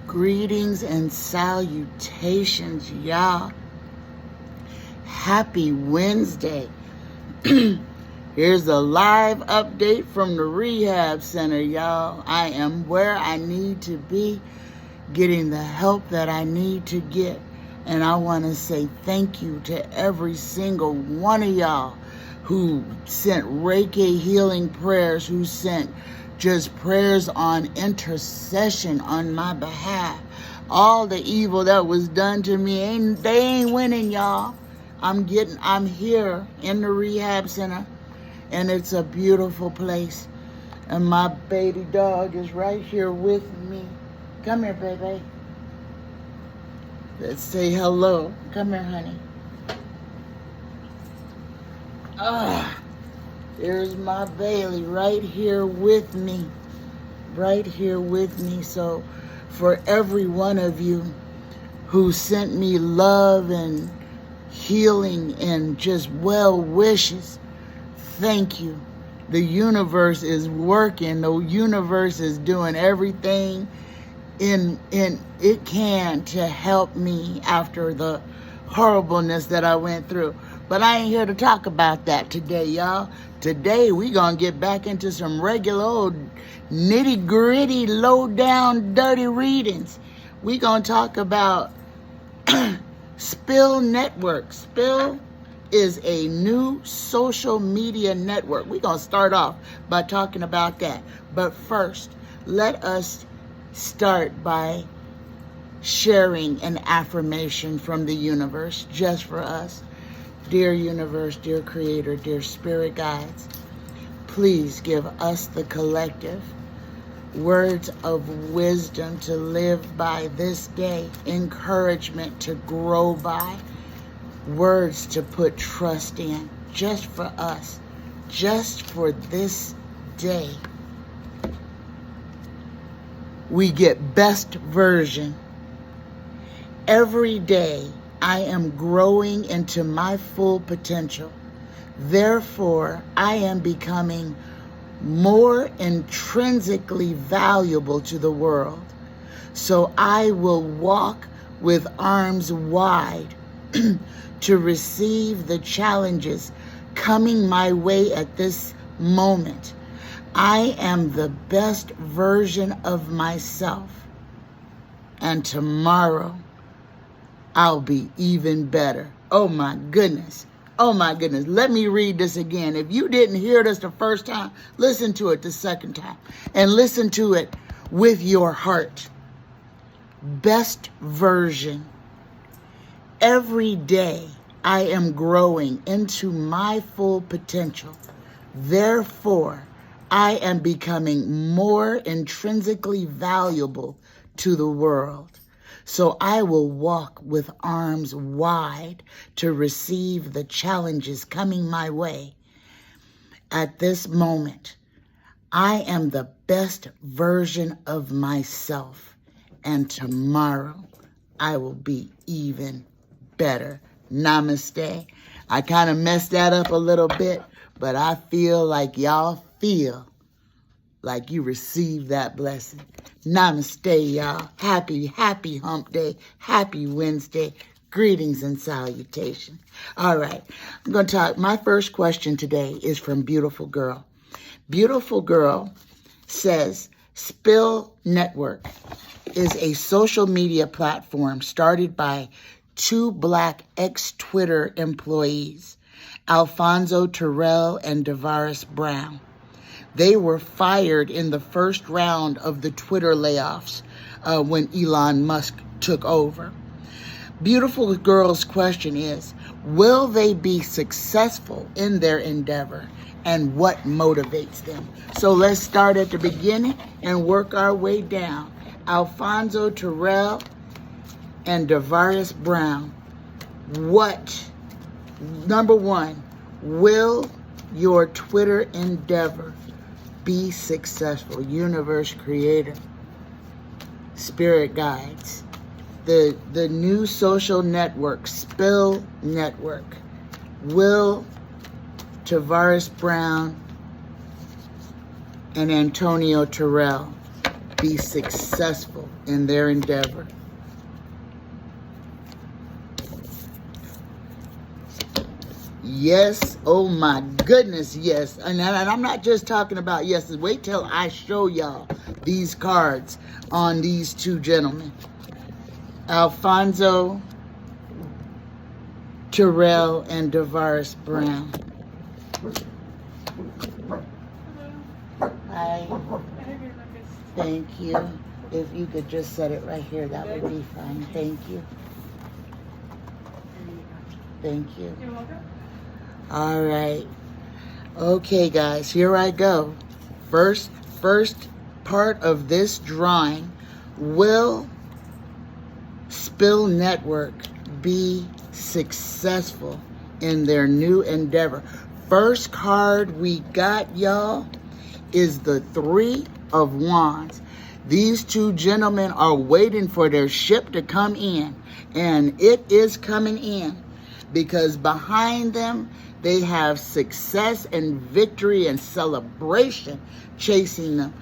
Greetings and salutations, y'all. Happy Wednesday. Here's a live update from the rehab center, y'all. I am where I need to be, getting the help that I need to get. And I want to say thank you to every single one of y'all who sent Reiki healing prayers, who sent just prayers on intercession on my behalf. All the evil that was done to me, they ain't winning, y'all. I'm here in the rehab center, and it's a beautiful place. And my baby dog is right here with me. Come here, baby. Let's say hello. Come here, honey. There's my Bailey right here with me. Right here with me. So for every one of you who sent me love and healing and just well wishes, thank you. The universe is working. The universe is doing everything in it can to help me after the horribleness that I went through. But I ain't here to talk about that today, y'all. Today we gonna get back into some regular old nitty-gritty, low-down, dirty readings. We gonna talk about Spill Network. Spill is a new social media network. We gonna start off by talking about that. But first, let us start by sharing an affirmation from the universe just for us. Dear universe, dear creator, dear spirit guides, please give us the collective words of wisdom to live by this day, encouragement to grow by, words to put trust in, just for us, just for this day. We get best version. Every day, I am growing into my full potential. Therefore, I am becoming more intrinsically valuable to the world. So I will walk with arms wide to receive the challenges coming my way at this moment. I am the best version of myself. And tomorrow, I'll be even better. Oh my goodness. Oh my goodness. Let me read this again. If you didn't hear this the first time, listen to it the second time. And listen to it with your heart. Best version. Every day I am growing into my full potential. Therefore, I am becoming more intrinsically valuable to the world. So I will walk with arms wide to receive the challenges coming my way. At this moment, I am the best version of myself, and tomorrow I will be even better. Namaste. I kind of messed that up a little bit, but I feel like y'all feel like you received that blessing. Namaste, y'all. Happy hump day. Happy Wednesday. Greetings and salutations. All right. I'm going to talk. My first question today is from Beautiful Girl. Beautiful Girl says, Spill Network is a social media platform started by two Black ex-Twitter employees, Alfonso Terrell and Davaris Brown. They were fired in the first round of the Twitter layoffs when Elon Musk took over. Beautiful Girl's question is, will they be successful in their endeavor, and what motivates them? So let's start at the beginning and work our way down. Alfonso Terrell and Davaris Brown. Number one, will your Twitter endeavor be successful? Universe, creator, spirit guides. The new social network, Spill Network. Will Davaris Brown and Antonio Terrell be successful in their endeavor. Yes, oh my goodness, yes. And I'm not just talking about yeses. Wait till I show y'all these cards on these two gentlemen. Alfonso Terrell and Davaris Brown. Hi. Thank you. If you could just set it right here, that would be fine. Thank you. Thank you. You're welcome. All right. Okay, guys, here I go. First part of this drawing. Will Spill Network be successful in their new endeavor? First card we got, y'all, is the Three of Wands. These two gentlemen are waiting for their ship to come in, and it is coming in, because behind them they have success and victory and celebration chasing them.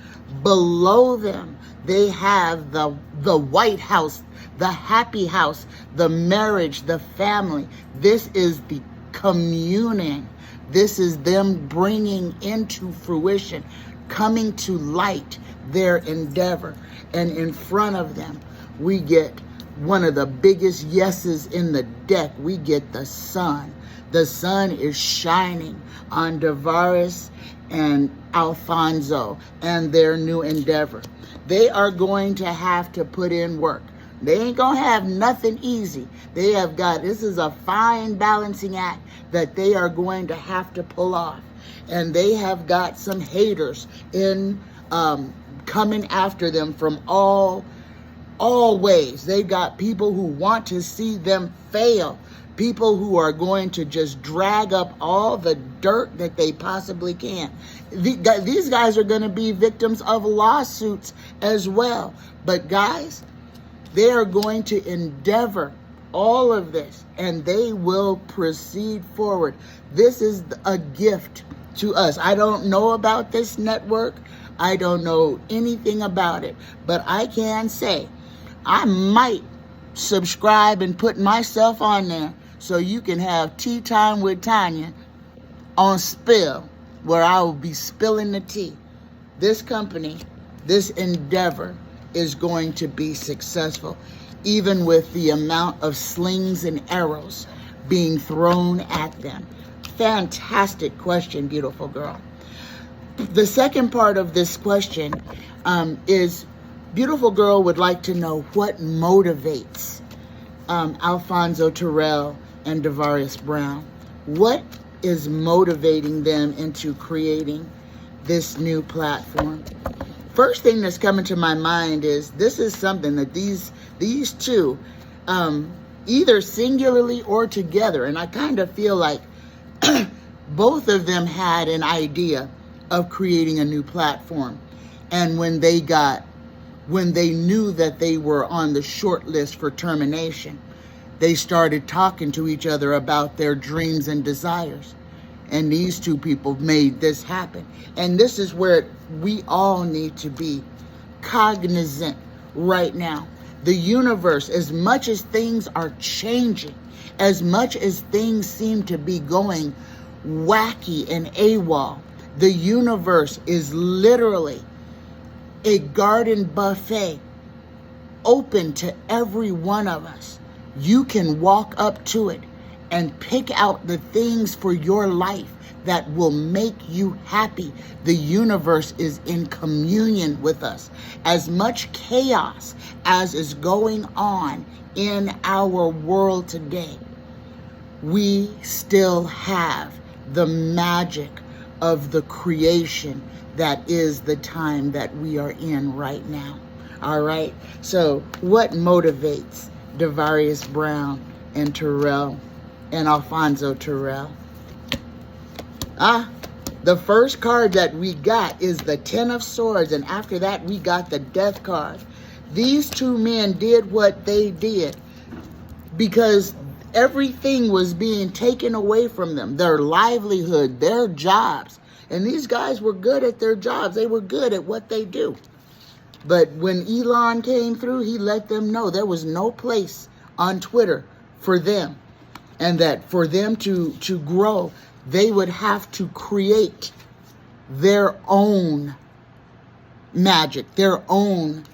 Below them they have the White House, the happy house, the marriage, the family. This is the communing. This is them bringing into fruition, coming to light their endeavor. And in front of them, we get one of the biggest yeses in the deck. We get the sun. The sun is shining on Davaris and Alfonso and their new endeavor. They are going to have to put in work. They ain't gonna have nothing easy. They have got, this is a fine balancing act that they are going to have to pull off. And they have got some haters in coming after them from all ways. They've got people who want to see them fail. People who are going to just drag up all the dirt that they possibly can. These guys are going to be victims of lawsuits as well. But guys, they are going to endeavor all of this, and they will proceed forward. This is a gift to us. I don't know about this network. I don't know anything about it. But I can say I might subscribe and put myself on there so you can have Tea Time with Tanya on Spill, where I will be spilling the tea. This company, this endeavor is going to be successful, even with the amount of slings and arrows being thrown at them. Fantastic question, beautiful girl. The second part of this question is, beautiful girl would like to know what motivates Alfonso Terrell and Davaris Brown. What is motivating them into creating this new platform? First thing that's coming to my mind is this is something that these two, either singularly or together, and I kind of feel like both of them had an idea of creating a new platform. And when they knew that they were on the short list for termination, they started talking to each other about their dreams and desires. And these two people made this happen. And this is where we all need to be cognizant right now. The universe, as much as things are changing, as much as things seem to be going wacky and AWOL, the universe is literally a garden buffet open to every one of us. You can walk up to it and pick out the things for your life that will make you happy. The universe is in communion with us. As much chaos as is going on in our world today, we still have the magic of the creation that is the time that we are in right now. All right. So what motivates Davaris Brown and Terrell and Alfonso Terrell? The first card that we got is the Ten of Swords, and after that we got the Death card. These two men did what they did because everything was being taken away from them, their livelihood, their jobs. And these guys were good at their jobs. They were good at what they do. But when Elon came through, he let them know there was no place on Twitter for them. And that for them to grow, they would have to create their own magic, their own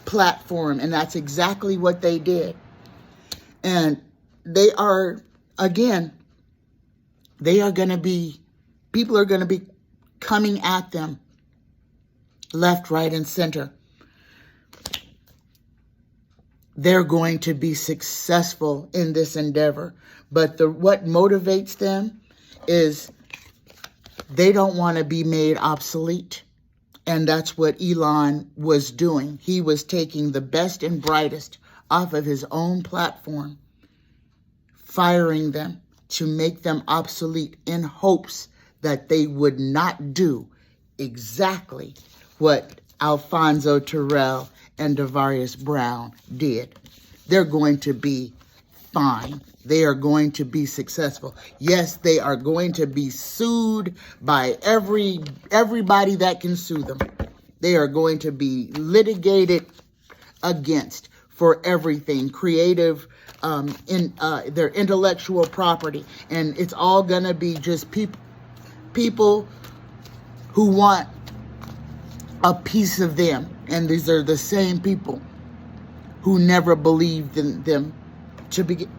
platform. And that's exactly what they did. And they are, again, people are going to be coming at them left, right, and center. They're going to be successful in this endeavor. But what motivates them is they don't want to be made obsolete. And that's what Elon was doing. He was taking the best and brightest off of his own platform, firing them to make them obsolete in hopes that they would not do exactly what Alfonso Terrell and Devarius Brown did. They're going to be fine. They are going to be successful. Yes, they are going to be sued by everybody that can sue them. They are going to be litigated against for everything creative, in their intellectual property. And it's all going to be just people who want a piece of them. And these are the same people who never believed in them to begin.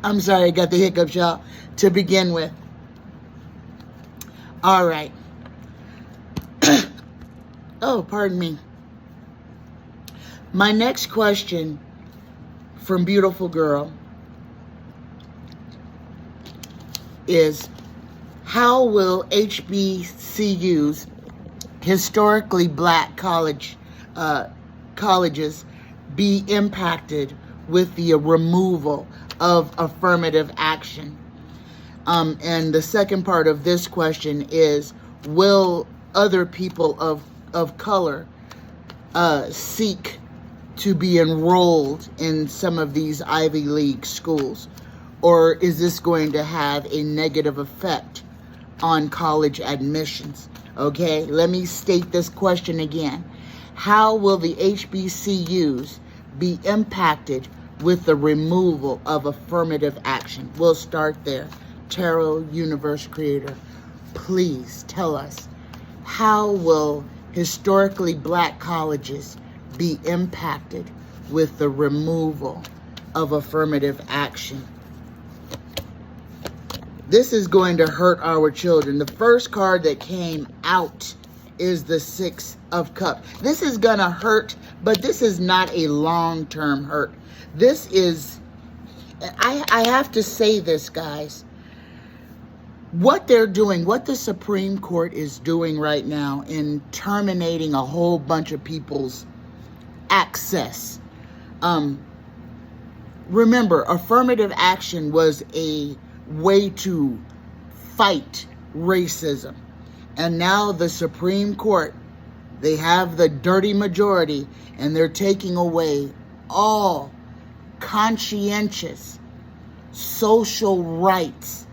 I'm sorry, I got the hiccups, y'all. To begin with. All right. Oh, pardon me. My next question from Beautiful Girl is, how will HBCUs, historically black colleges, be impacted with the removal of affirmative action? And the second part of this question is, will other people of color seek to be enrolled in some of these Ivy League schools? Or is this going to have a negative effect on college admissions? Okay, let me state this question again. How will the HBCUs be impacted with the removal of affirmative action? We'll start there. Tarot Universe Creator, please tell us, how will historically black colleges be impacted with the removal of affirmative action? This is going to hurt our children. The first card that came out is the Six of Cups. This is going to hurt, but this is not a long-term hurt. This is, I have to say this, guys. What they're doing, what the Supreme Court is doing right now in terminating a whole bunch of people's access. Remember, affirmative action was a way to fight racism. And now the Supreme Court, they have the dirty majority, and they're taking away all conscientious social rights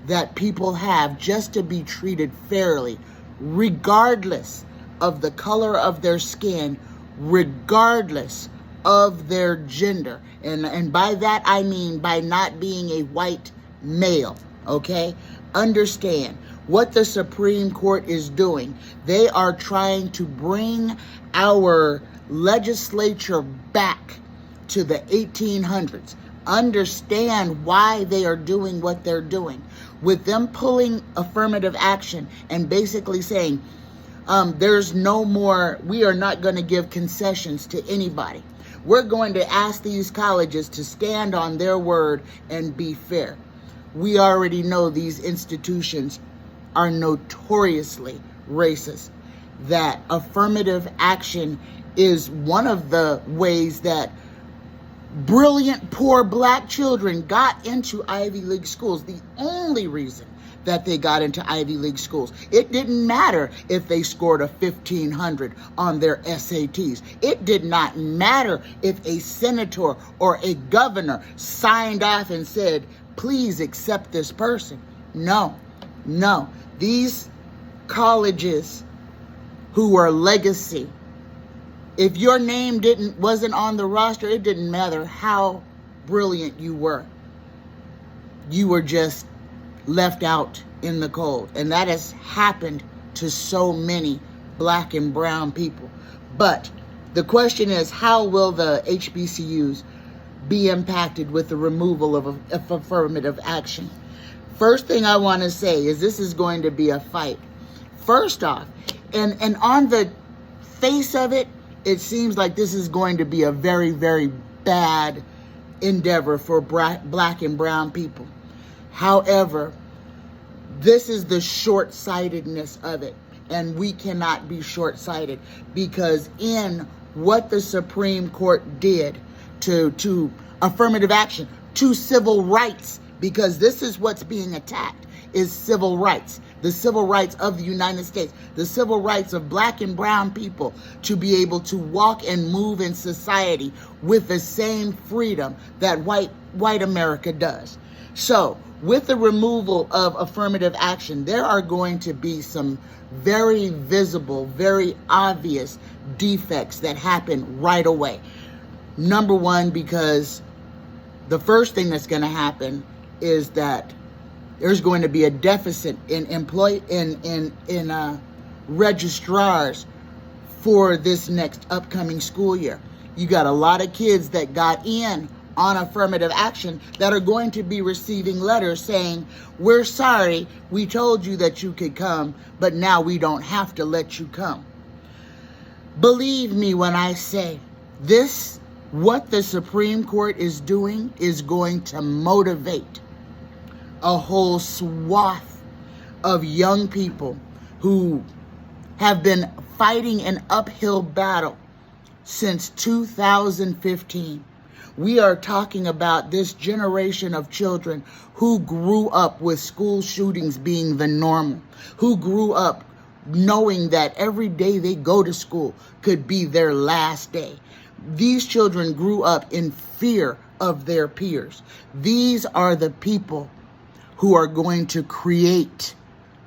that people have just to be treated fairly, regardless of the color of their skin, regardless of their gender. And by that I mean by not being a white male, okay? Understand what the Supreme Court is doing. They are trying to bring our legislature back to the 1800s. Understand why they are doing what they're doing. With them pulling affirmative action and basically saying, there's no more, we are not going to give concessions to anybody. We're going to ask these colleges to stand on their word and be fair. We already know these institutions are notoriously racist. That affirmative action is one of the ways that brilliant, poor black children got into Ivy League schools. The only reason that they got into Ivy League schools. It didn't matter if they scored a 1500 on their SATs. It did not matter if a senator or a governor signed off and said, please accept this person. No. These colleges who are legacy If your name wasn't on the roster, it didn't matter how brilliant you were. You were just left out in the cold. And that has happened to so many black and brown people. But the question is, how will the HBCUs be impacted with the removal of affirmative action? First thing I want to say is this is going to be a fight. First off, and on the face of it, it seems like this is going to be a very, very bad endeavor for black and brown people. However, this is the short-sightedness of it, and we cannot be short-sighted, because in what the Supreme Court did to affirmative action, to civil rights, because this is what's being attacked, is civil rights. The civil rights of the United States, the civil rights of black and brown people to be able to walk and move in society with the same freedom that white America does. So, with the removal of affirmative action, there are going to be some very visible, very obvious defects that happen right away. Number one, because the first thing that's going to happen is that there's going to be a deficit in registrars for this next upcoming school year. You got a lot of kids that got in on affirmative action that are going to be receiving letters saying, we're sorry, we told you that you could come, but now we don't have to let you come. Believe me when I say this, what the Supreme Court is doing is going to motivate a whole swath of young people who have been fighting an uphill battle since 2015. We are talking about this generation of children who grew up with school shootings being the normal, who grew up knowing that every day they go to school could be their last day. These children grew up in fear of their peers. These are the people who are going to create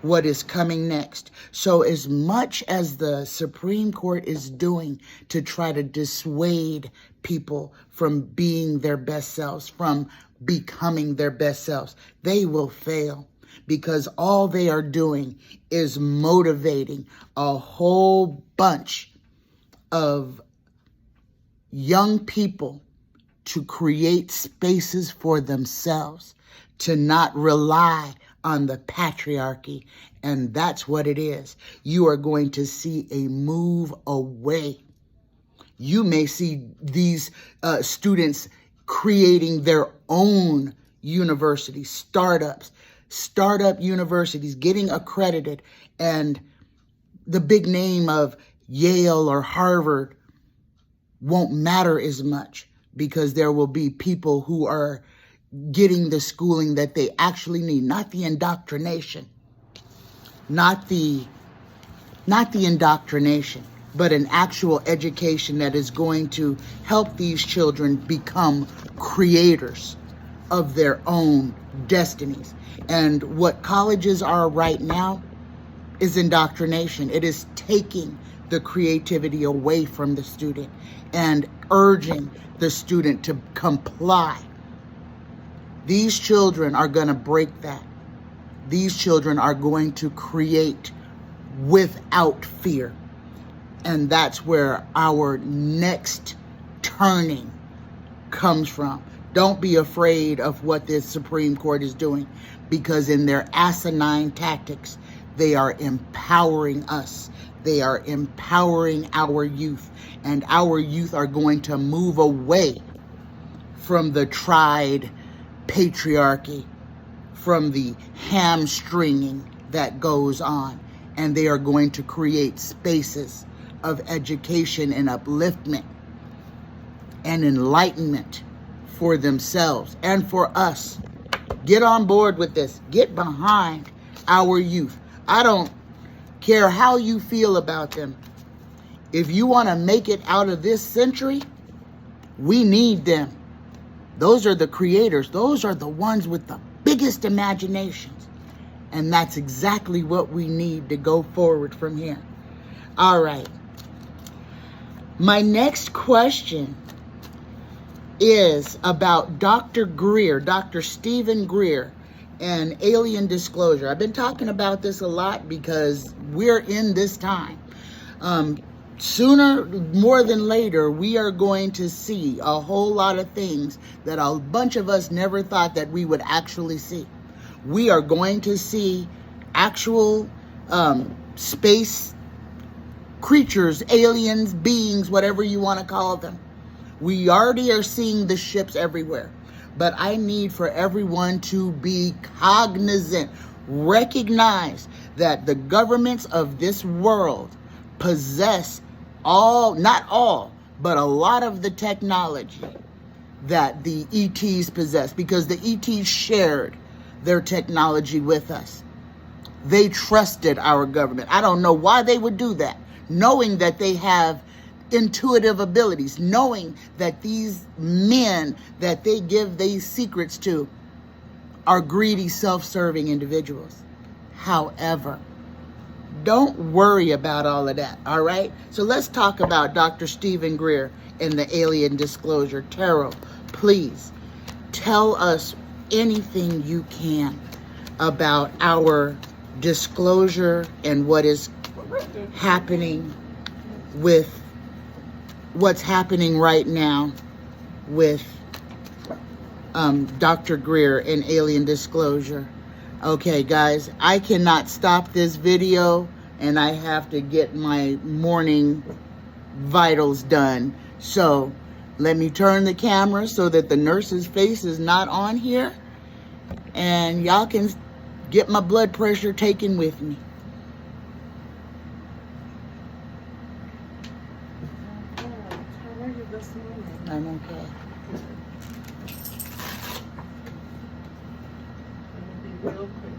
what is coming next. So as much as the Supreme Court is doing to try to dissuade people from being their best selves, from becoming their best selves, they will fail, because all they are doing is motivating a whole bunch of young people to create spaces for themselves, to not rely on the patriarchy. And that's what it is. You are going to see a move away. You may see these students creating their own universities, startup universities, getting accredited, and the big name of Yale or Harvard won't matter as much, because there will be people who are getting the schooling that they actually need, not the indoctrination, not the indoctrination, but an actual education that is going to help these children become creators of their own destinies. And what colleges are right now is indoctrination. It is taking the creativity away from the student and urging the student to comply. These children are going to break that. These children are going to create without fear. And that's where our next turning comes from. Don't be afraid of what this Supreme Court is doing, because in their asinine tactics, they are empowering us. They are empowering our youth, and our youth are going to move away from the tried patriarchy, from the hamstringing that goes on, and they are going to create spaces of education and upliftment and enlightenment for themselves and for us. Get on board with this. Get behind our youth. I don't care how you feel about them. If you want to make it out of this century, we need them. Those are the creators. Those are the ones with the biggest imaginations. And that's exactly what we need to go forward from here. All right. My next question is about Dr. Greer, Dr. Stephen Greer, and alien disclosure. I've been talking about this a lot because we're in this time. Sooner more than later, we are going to see a whole lot of things that a bunch of us never thought that we would actually see. We are going to see actual space creatures, aliens, beings, whatever you want to call them. We already are seeing the ships everywhere. But I need for everyone to be cognizant, recognize that the governments of this world possess not all, but a lot of the technology that the ETs possess, because the ETs shared their technology with us. They trusted our government. I don't know why they would do that, knowing that they have intuitive abilities, knowing that these men that they give these secrets to are greedy, self-serving individuals. However, don't worry about all of that, all right? So let's talk about Dr. Stephen Greer and the alien disclosure. Tarot, please tell us anything you can about our disclosure and what is happening with what's happening right now with Dr. Greer and alien disclosure. Okay, guys, I cannot stop this video, and I have to get my morning vitals done. So let me turn the camera so that the nurse's face is not on here, and y'all can get my blood pressure taken with me. I'm okay. Real quick,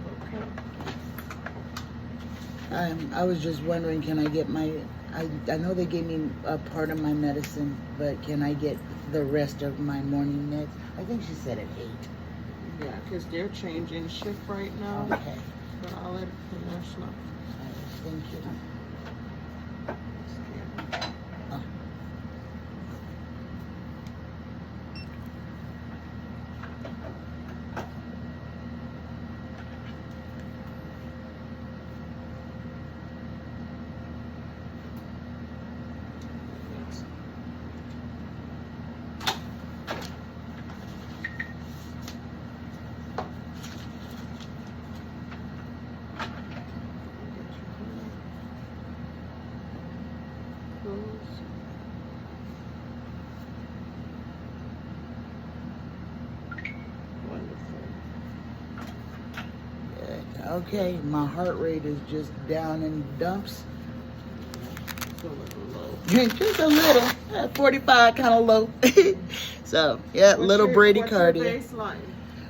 okay? I was just wondering, can I get my, I know they gave me a part of my medicine, but can I get the rest of my morning meds? I think she said at 8. Yeah, because they're changing shift right now. Okay. But I'll let the nurse know. Thank you. Oh. Okay, my heart rate is just down in dumps. Just a little. 45, kind of low. So, yeah, little bradycardia.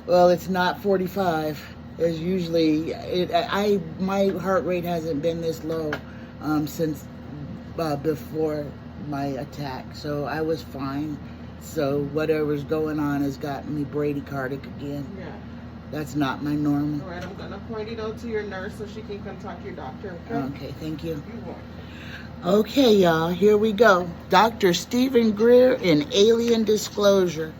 Well, it's not 45. It's usually, my heart rate hasn't been this low since before my attack. So I was fine. So whatever's going on has gotten me bradycardic again. Yeah. That's not my normal. All right, I'm going to point it out to your nurse so she can contact your doctor, okay? Okay, thank you. You're welcome. Okay, y'all, here we go. Dr. Stephen Greer in alien disclosure.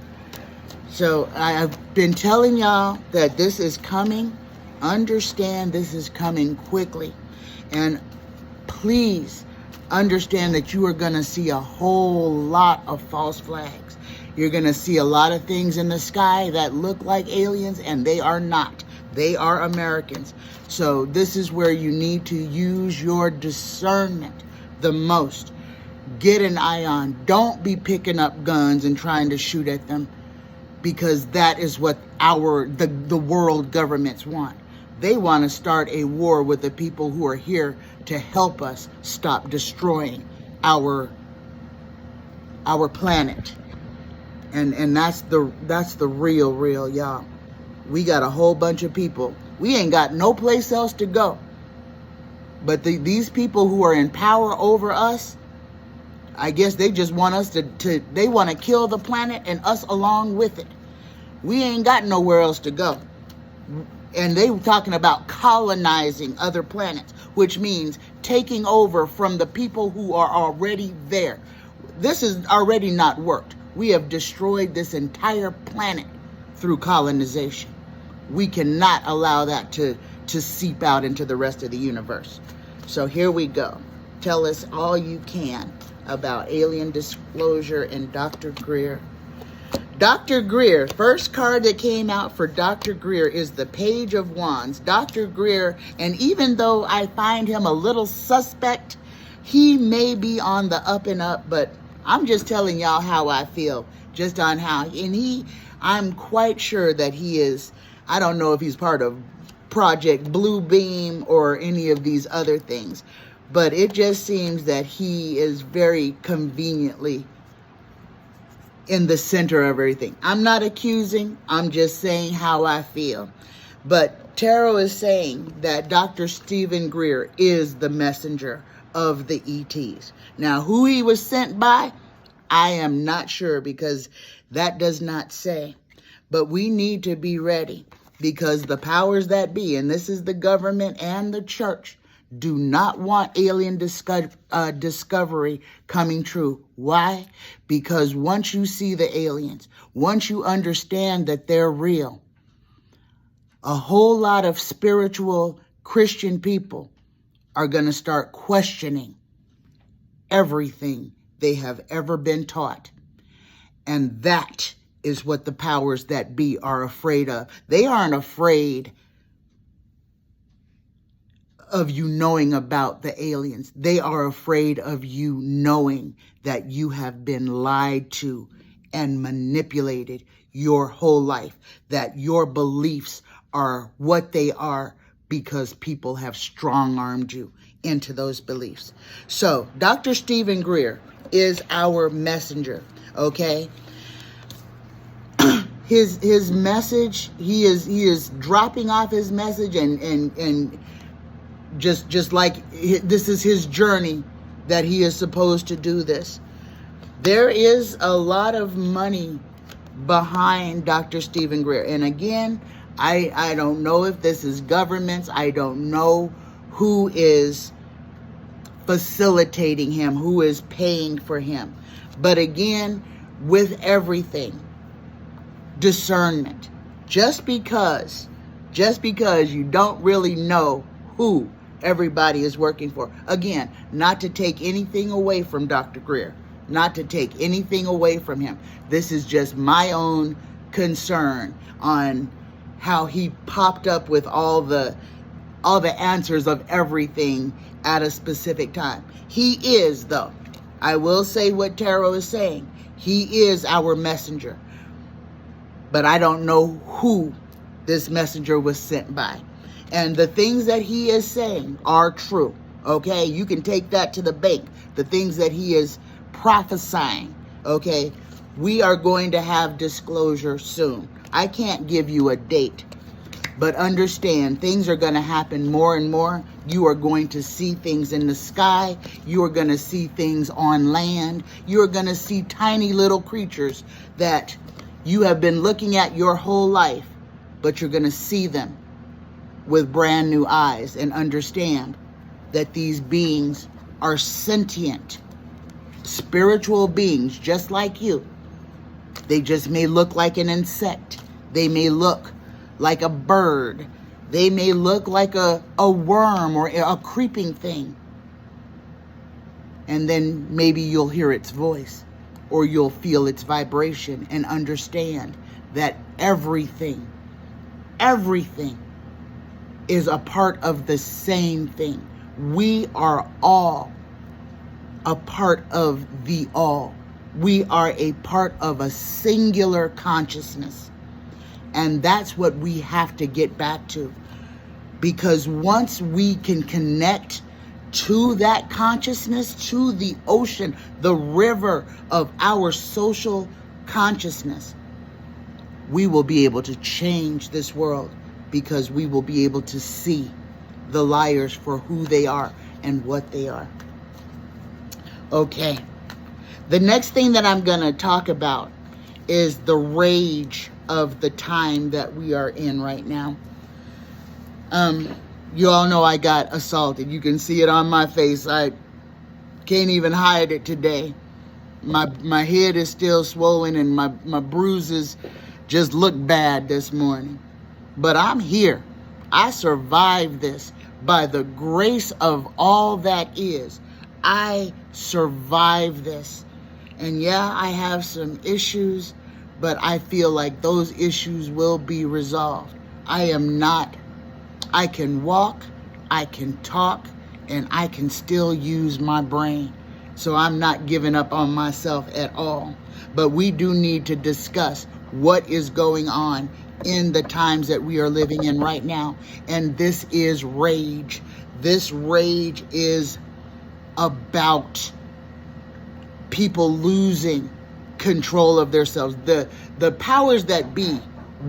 So I've been telling y'all that this is coming. Understand this is coming quickly. And please understand that you are going to see a whole lot of false flags. You're going to see a lot of things in the sky that look like aliens, and they are not. They are Americans. So this is where you need to use your discernment the most. Get an eye on. Don't be picking up guns and trying to shoot at them, because that is what the world governments want. They want to start a war with the people who are here to help us stop destroying our planet. And that's the real, y'all. We got a whole bunch of people. We ain't got no place else to go. But these people who are in power over us, I guess they just want us they want to kill the planet and us along with it. We ain't got nowhere else to go. And they were talking about colonizing other planets, which means taking over from the people who are already there. this has already not worked. We have destroyed this entire planet through colonization. We cannot allow that to seep out into the rest of the universe. So here we go. Tell us all you can about alien disclosure and Dr. Greer. Dr. Greer, first card that came out for Dr. Greer is the Page of Wands. Dr. Greer, and even though I find him a little suspect, he may be on the up and up, but I'm just telling y'all how I feel, just on how. And I'm quite sure that he is, I don't know if he's part of Project Blue Beam or any of these other things, but it just seems that he is very conveniently in the center of everything. I'm not accusing, I'm just saying how I feel. But Tarot is saying that Dr. Stephen Greer is the messenger of the ETs. Now, who he was sent by, I am not sure, because that does not say. But we need to be ready, because the powers that be, and this is the government and the church, do not want alien discovery coming true. Why? Because once you see the aliens, once you understand that they're real, a whole lot of spiritual Christian people are going to start questioning everything they have ever been taught. And that is what the powers that be are afraid of. They aren't afraid of you knowing about the aliens. They are afraid of you knowing that you have been lied to and manipulated your whole life, that your beliefs are what they are because people have strong-armed you into those beliefs. So Dr. Stephen Greer is our messenger, okay? His message, he is dropping off his message, and just like this is his journey that he is supposed to do this. There is a lot of money behind Dr. Stephen Greer. And again, I don't know if this is governments. I don't know who is facilitating him, who is paying for him. But again, with everything, discernment. Just because you don't really know who everybody is working for. Again, not to take anything away from Dr. Greer, not to take anything away from him. This is just my own concern on how he popped up with all the answers of everything at a specific time. He is, though, I will say what Tarot is saying, he is our messenger. But I don't know who this messenger was sent by. And the things that he is saying are true, okay? You can take that to the bank. The things that he is prophesying, okay? We are going to have disclosure soon. I can't give you a date, but understand things are going to happen more and more. You are going to see things in the sky. You are going to see things on land. You are going to see tiny little creatures that you have been looking at your whole life, but you're going to see them with brand new eyes and understand that these beings are sentient, spiritual beings just like you. They just may look like an insect. They may look like a bird. They may look like a worm or a creeping thing. And then maybe you'll hear its voice, or you'll feel its vibration and understand that everything is a part of the same thing. We are all a part of the all. We are a part of a singular consciousness. And that's what we have to get back to. Because once we can connect to that consciousness, to the ocean, the river of our social consciousness, we will be able to change this world, because we will be able to see the liars for who they are and what they are. Okay. The next thing that I'm going to talk about is the rage of the time that we are in right now. You all know I got assaulted. You can see it on my face. I can't even hide it today. My head is still swollen and my bruises just look bad this morning. But I'm here. I survived this by the grace of all that is. I survived this. And yeah, I have some issues, but I feel like those issues will be resolved. I can walk, I can talk, and I can still use my brain. So I'm not giving up on myself at all. But we do need to discuss what is going on in the times that we are living in right now. And this is rage. This rage is about people losing control of themselves. The powers that be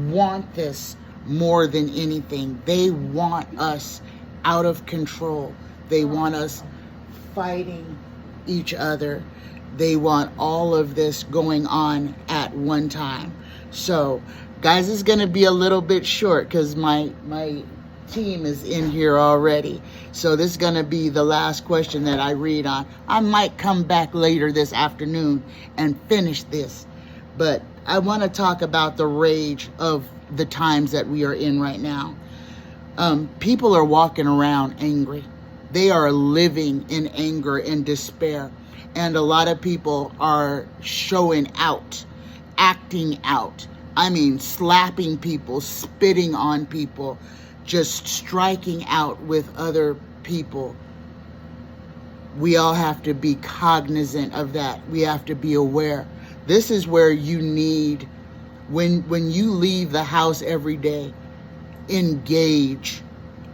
want this more than anything. They want us out of control. They want us fighting each other. They want all of this going on at one time. So, guys, it's going to be a little bit short because my team is in here already. So this is going to be the last question that I read on. I might come back later this afternoon and finish this. But I want to talk about the rage of the times that we are in right now. People are walking around angry. They are living in anger and despair. And a lot of people are showing out, acting out. I mean, slapping people, spitting on people, just striking out with other people. We all have to be cognizant of that. We have to be aware. This is where you need, when you leave the house every day, engage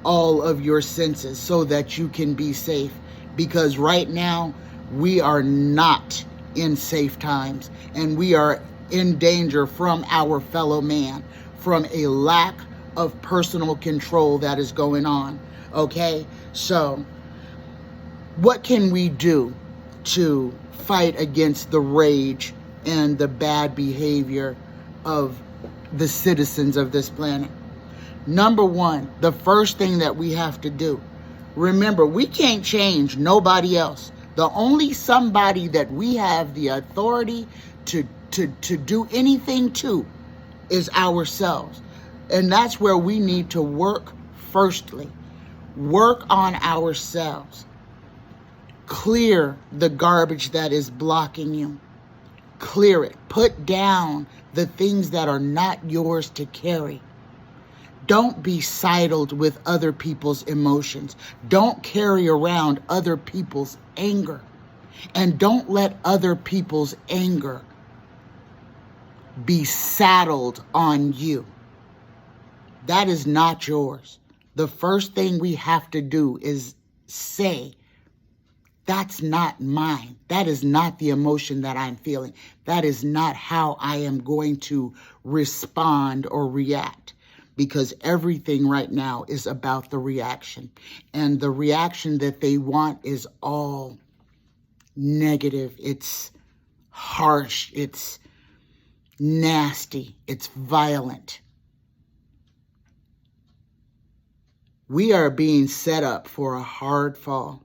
all of your senses so that you can be safe. Because right now, we are not in safe times, and we are in danger from our fellow man, from a lack of personal control that is going on. Okay? So, what can we do to fight against the rage and the bad behavior of the citizens of this planet? Number one, the first thing that we have to do, remember, we can't change nobody else. The only somebody that we have the authority to do anything to is ourselves. And that's where we need to work firstly. Work on ourselves. Clear the garbage that is blocking you. Clear it. Put down the things that are not yours to carry. Don't be sidled with other people's emotions. Don't carry around other people's anger. And don't let other people's anger be saddled on you. That is not yours. The first thing we have to do is say, that's not mine. That is not the emotion that I'm feeling. That is not how I am going to respond or react. Because everything right now is about the reaction. And the reaction that they want is all negative. It's harsh. It's nasty. It's violent. We are being set up for a hard fall.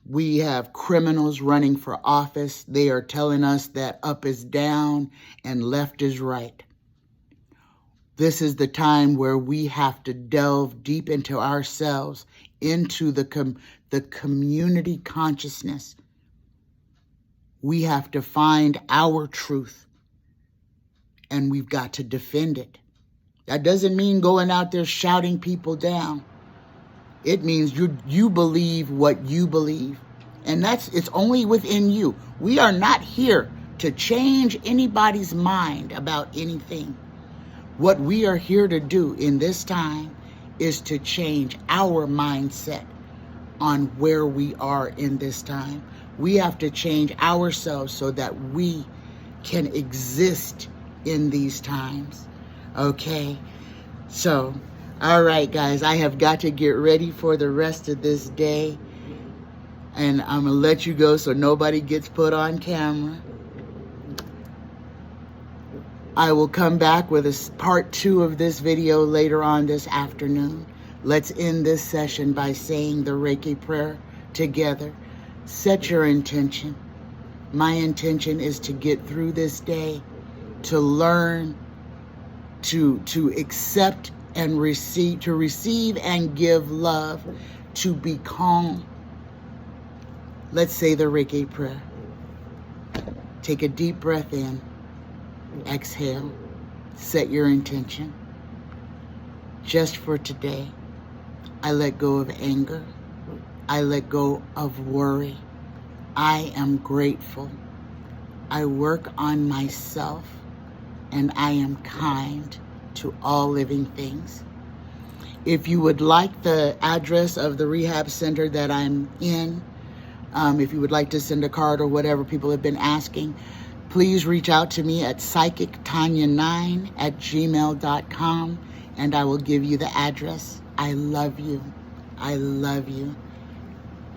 We have criminals running for office. They are telling us that up is down and left is right. This is the time where we have to delve deep into ourselves, into the community consciousness. We have to find our truth, and we've got to defend it. That doesn't mean going out there shouting people down. It means you believe what you believe, and it's only within you. We are not here to change anybody's mind about anything. What we are here to do in this time is to change our mindset on where we are in this time. We have to change ourselves so that we can exist in these times. Okay? So, all right, guys, I have got to get ready for the rest of this day. And I'm going to let you go so nobody gets put on camera. I will come back with a part 2 of this video later on this afternoon. Let's end this session by saying the Reiki prayer together. Set your intention. My intention is to get through this day, to learn, to accept and receive and give love, to be calm. Let's say the Reiki prayer. Take a deep breath in, exhale, set your intention. Just for today, I let go of anger. I let go of worry. I am grateful. I work on myself, and I am kind to all living things. If you would like the address of the rehab center that I'm in, if you would like to send a card or whatever people have been asking, please reach out to me at psychictanya9@gmail.com, and I will give you the address. I love you. I love you.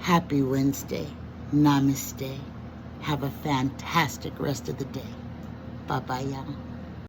Happy Wednesday. Namaste. Have a fantastic rest of the day. Bye-bye, y'all.